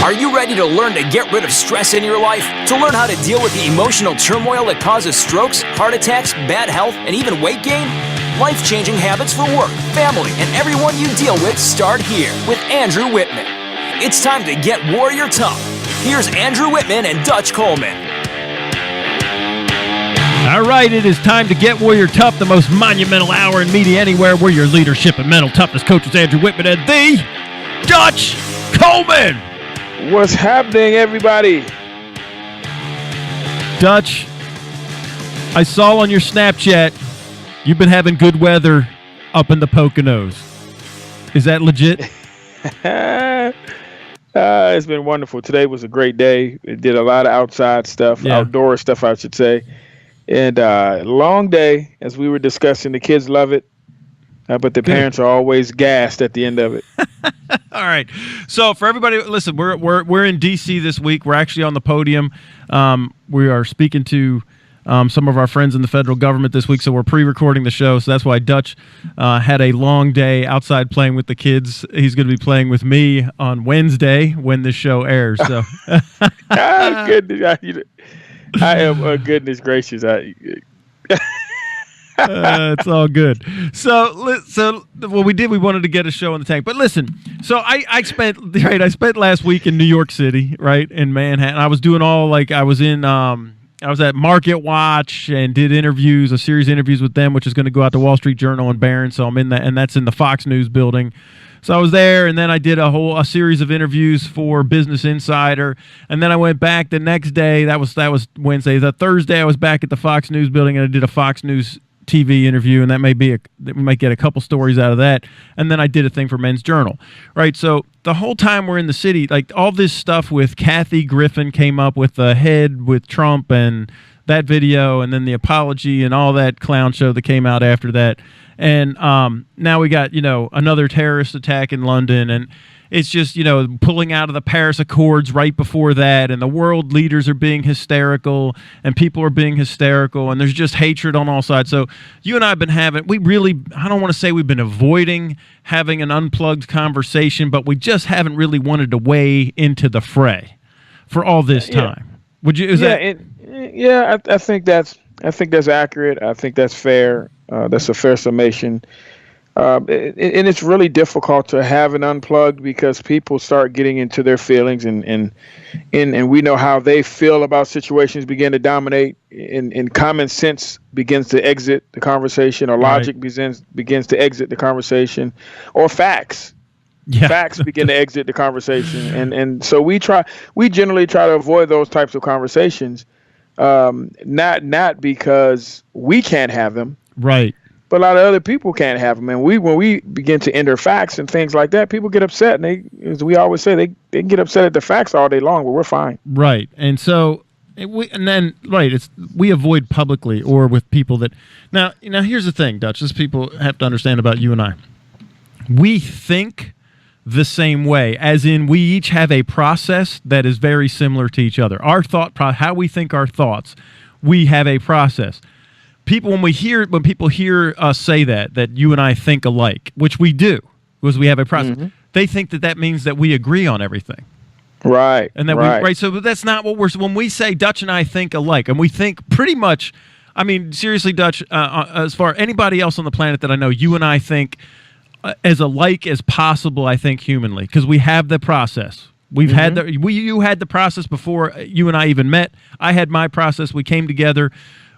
Are you ready to learn to get rid of stress in your life? To learn how to deal with the emotional turmoil that causes strokes, heart attacks, bad health, and even weight gain? Life-changing habits for work, family, and everyone you deal with start here with Andrew Whitman. It's time to get warrior tough. Here's Andrew Whitman and Dutch Coleman. All right, it is time to get warrior tough, the most monumental hour in media anywhere. We're your leadership and mental toughness coaches, Andrew Whitman and the Dutch Coleman. What's happening, everybody? Dutch, I saw on your Snapchat you've been having good weather up in the Poconos. Is that legit? It's been wonderful. Today was a great day. We did a lot of outside stuff, outdoor stuff, I should say. And long day, as we were discussing. The kids love it, but the parents are always gassed at the end of it. All right. So for everybody, listen, we're in D.C. this week. We're actually on the podium. We are speaking to some of our friends in the federal government this week, so we're pre-recording the show. So that's why Dutch had a long day outside playing with the kids. He's going to be playing with me on Wednesday when this show airs. So, goodness, I am goodness gracious. It's all good. So what we did, we wanted to get a show in the tank. But listen, so I spent last week in New York City, right, in Manhattan. I was doing I was at Market Watch and did a series of interviews with them, which is going to go out to Wall Street Journal and Barron. So I'm in that, and that's in the Fox News building. So I was there, and then I did a series of interviews for Business Insider, and then I went back the next day. That was Wednesday. The Thursday, I was back at the Fox News building, and I did a Fox News TV interview, and we might get a couple stories out of that. And then I did a thing for Men's Journal, right? So the whole time we're in the city, like all this stuff with Kathy Griffin came up with the head with Trump and that video, and then the apology and all that clown show that came out after that. And now we got, another terrorist attack in London, and it's just, pulling out of the Paris Accords right before that, and the world leaders are being hysterical, and people are being hysterical, and there's just hatred on all sides. So you and I have been I don't want to say we've been avoiding having an unplugged conversation, but we just haven't really wanted to weigh into the fray for all this time. Would you? I think that's accurate. I think that's fair. That's a fair summation. And it's really difficult to have an unplugged because people start getting into their feelings and we know how they feel about situations begin to dominate, and common sense begins to exit the conversation, or logic begins to exit the conversation, or facts. Yeah. Facts begin to exit the conversation. And so we generally try to avoid those types of conversations, not because we can't have them. Right. But a lot of other people can't have them. And when we begin to enter facts and things like that, people get upset. And they, as we always say, they can get upset at the facts all day long, but we're fine. Right. And so we avoid publicly or with people that now here's the thing, Dutch, this people have to understand about you and I. We think the same way, as in we each have a process that is very similar to each other. Our how we think our thoughts, we have a process. When people hear us say that you and I think alike, which we do, because we have a process, they think that means that we agree on everything. Right. And that right. So that's not what when we say Dutch and I think alike, and we think pretty much, I mean, seriously, Dutch, as far as anybody else on the planet that I know, you and I think as alike as possible, I think humanly, because we have the process. We've had you had the process before you and I even met. I had my process. We came together.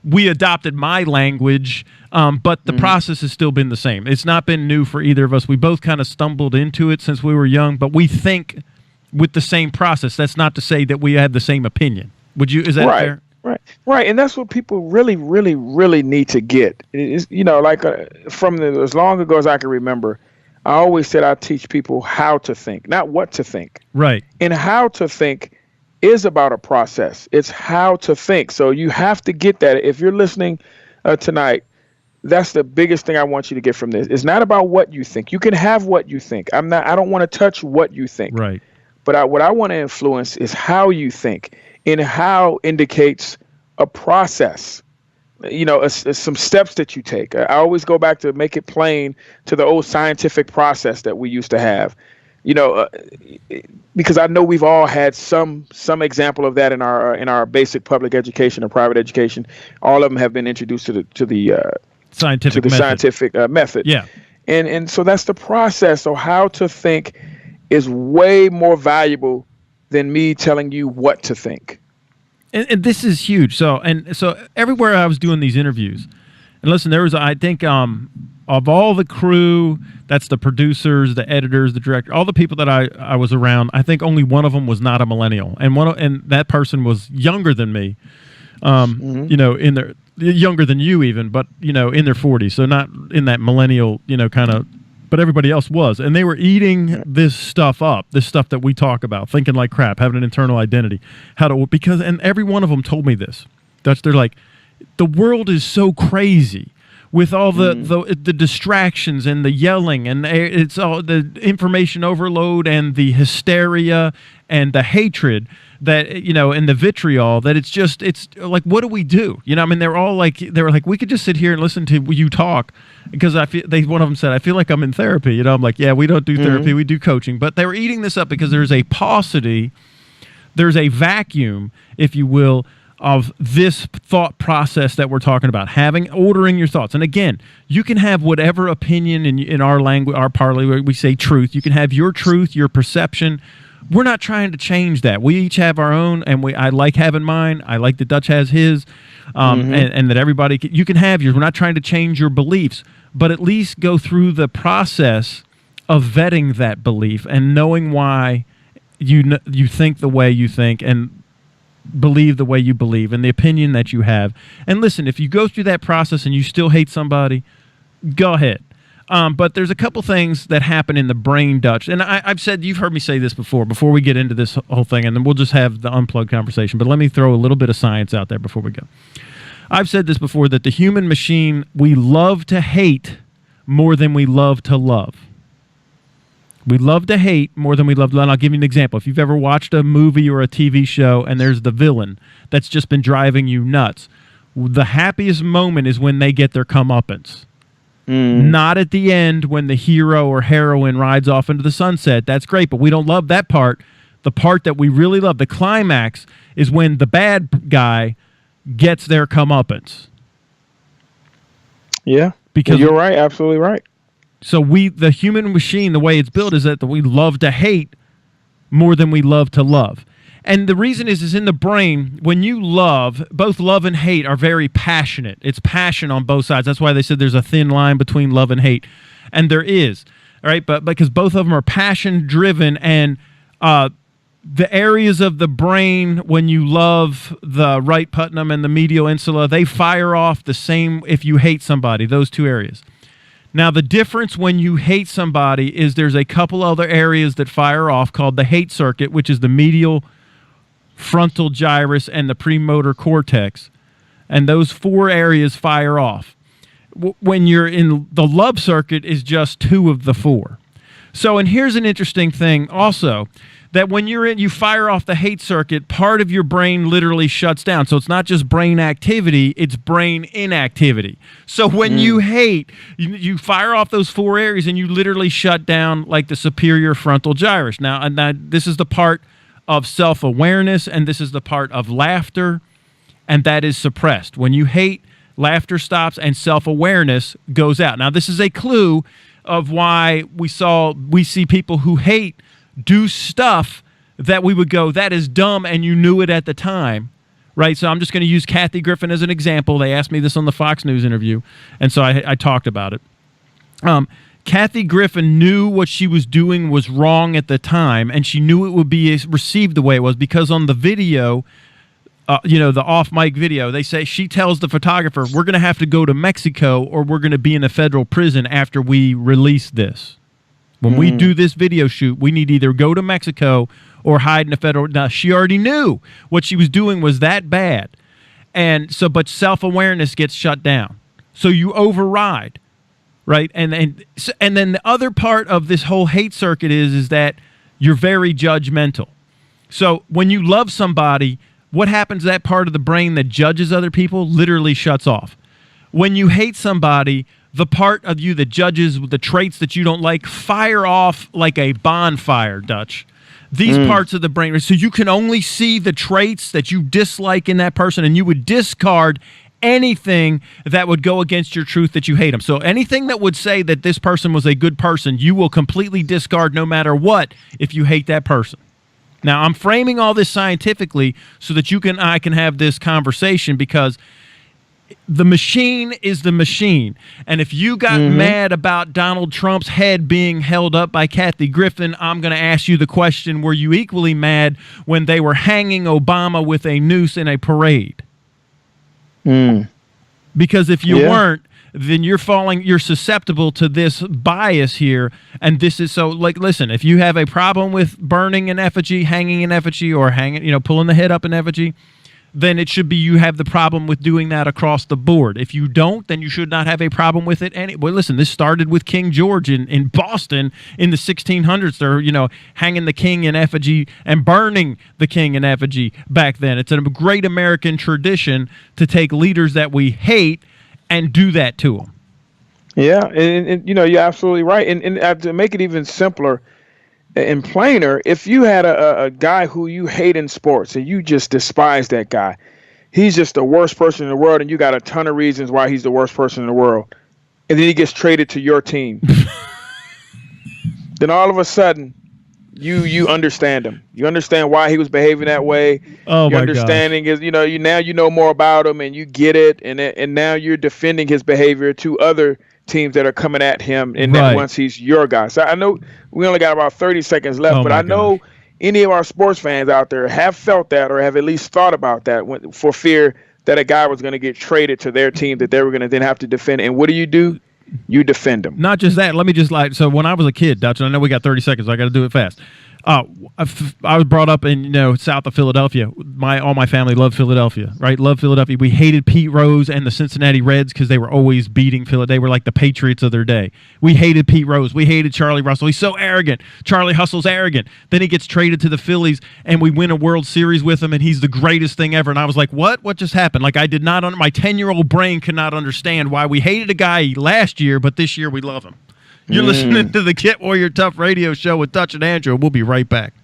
We adopted my language, but the process has still been the same. It's not been new for either of us. We both kind of stumbled into it since we were young, but we think with the same process. That's not to say that we have the same opinion. Is that fair? Right. And that's what people really, really, really need to get. It's, from as long ago as I can remember, I always said I teach people how to think, not what to think. Right. And how to think is about a process. It's how to think. So you have to get that. If you're listening tonight, that's the biggest thing I want you to get from this. It's not about what you think. You can have what you think. I don't want to touch what you think. Right. But what I want to influence is how you think, and how indicates a process. Some steps that you take. I always go back to make it plain to the old scientific process that we used to have. because I know we've all had some example of that in our basic public education or private education. All of them have been introduced to the scientific method. Yeah. And so that's the process. So how to think is way more valuable than me telling you what to think. And this is huge. So everywhere I was doing these interviews, and listen, there was, I think, of all the crew, that's the producers, the editors, the director, all the people that I was around, I think only one of them was not a millennial, and that person was younger than me, younger than you even, but in their 40s, so not in that millennial, kind of. But everybody else was, and they were eating this stuff up, this stuff that we talk about, thinking like crap, having an internal identity, and every one of them told me this. They're like, the world is so crazy with all the distractions and the yelling, and it's all the information overload and the hysteria and the hatred that and the vitriol, that it's like, what do we do? They were like, we could just sit here and listen to you talk, because one of them said, I feel like I'm in therapy. I'm like, yeah, we don't do therapy, we do coaching. But they were eating this up because there's a paucity, there's a vacuum, if you will, of this thought process that we're talking about, ordering your thoughts. And again, you can have whatever opinion in our language, our parley, we say truth. You can have your truth, your perception. We're not trying to change that. We each have our own, and I like having mine. I like that Dutch has his, and that everybody you can have yours. We're not trying to change your beliefs, but at least go through the process of vetting that belief and knowing why you think the way you think and believe the way you believe and the opinion that you have. And listen, if you go through that process and you still hate somebody, go ahead. But there's a couple things that happen in the brain, Dutch. And I've said, you've heard me say this before we get into this whole thing, and then we'll just have the unplugged conversation. But let me throw a little bit of science out there before we go. I've said this before, that the human machine, we love to hate more than we love to love. We love to hate more than we love to love. And I'll give you an example. If you've ever watched a movie or a TV show and there's the villain that's just been driving you nuts, the happiest moment is when they get their comeuppance. Not at the end when the hero or heroine rides off into the sunset. That's great, but we don't love that part. The part that we really love, the climax, is when the bad guy gets their comeuppance. Yeah, because you're right, absolutely right. So the human machine, the way it's built, is that we love to hate more than we love to love. And the reason is in the brain, when you love, both love and hate are very passionate. It's passion on both sides. That's why they said there's a thin line between love and hate. And there is, all right? But because both of them are passion-driven, and the areas of the brain, when you love the right putnam and the medial insula, they fire off the same if you hate somebody, those two areas. Now, the difference when you hate somebody is there's a couple other areas that fire off called the hate circuit, which is the medial frontal gyrus and the premotor cortex. And those four areas fire off. When you're in the love circuit is just two of the four. So, and here's an interesting thing also, that when you fire off the hate circuit, part of your brain literally shuts down. So it's not just brain activity, it's brain inactivity. So when you hate, you fire off those four areas and you literally shut down like the superior frontal gyrus. Now, and this is the part of self-awareness, and this is the part of laughter, and that is suppressed. When you hate, laughter stops and self-awareness goes out. Now, this is a clue of why we see people who hate do stuff that we would go, that is dumb, and you knew it at the time, right? So I'm just going to use Kathy Griffin as an example. They asked me this on the Fox News interview, and so I talked about it. Kathy Griffin knew what she was doing was wrong at the time, and she knew it would be received the way it was, because on the video, the off-mic video, they say, she tells the photographer, we're going to have to go to Mexico or we're going to be in a federal prison after we release this. When we do this video shoot, we need to either go to Mexico or hide in a federal... Now, she already knew what she was doing was that bad. And so, but self-awareness gets shut down. So you override, right? And then the other part of this whole hate circuit is that you're very judgmental. So when you love somebody, what happens to that part of the brain that judges other people literally shuts off. When you hate somebody, the part of you that judges the traits that you don't like, fire off like a bonfire, Dutch. These parts of the brain, so you can only see the traits that you dislike in that person, and you would discard anything that would go against your truth that you hate them. So anything that would say that this person was a good person, you will completely discard no matter what if you hate that person. Now, I'm framing all this scientifically so that I can have this conversation, because the machine is the machine. And if you got mad about Donald Trump's head being held up by Kathy Griffin, I'm going to ask you the question, were you equally mad when they were hanging Obama with a noose in a parade? Because if you weren't, then you're susceptible to this bias here. And this is so, like, listen, if you have a problem with burning an effigy, hanging an effigy, or pulling the head up an effigy, then it should be you have the problem with doing that across the board. If you don't, then you should not have a problem with it. Well, listen, this started with King George in Boston in the 1600s. They're, hanging the king in effigy and burning the king in effigy back then. It's a great American tradition to take leaders that we hate and do that to them. Yeah, and you're absolutely right. And to make it even simpler and plainer, if you had a guy who you hate in sports and you just despise that guy, he's just the worst person in the world, and you got a ton of reasons why he's the worst person in the world, and then he gets traded to your team, then all of a sudden you understand him. You understand why he was behaving that way. Oh, your my understanding is, you know more about him, and you get it, and now you're defending his behavior to other teams that are coming at him, and then once he's your guy. So I know we only got about 30 seconds left, but I know any of our sports fans out there have felt that, or have at least thought about that, for fear that a guy was going to get traded to their team that they were going to then have to defend. And what do? You defend them. Not just that. Let me just so when I was a kid, Dutch, and I know we got 30 seconds, so I got to do it fast. I was brought up in south of Philadelphia. All my family loved Philadelphia, right? Loved Philadelphia. We hated Pete Rose and the Cincinnati Reds because they were always beating Philadelphia. They were like the Patriots of their day. We hated Pete Rose. We hated Charlie Russell. He's so arrogant. Charlie Hustle's arrogant. Then he gets traded to the Phillies, and we win a World Series with him, and he's the greatest thing ever. And I was like, what? What just happened? Like, I did not. My 10-year-old brain could not understand why we hated a guy last year, but this year we love him. You're listening to the Kit Warrior Tough Radio Show with Dutch and Andrew. We'll be right back.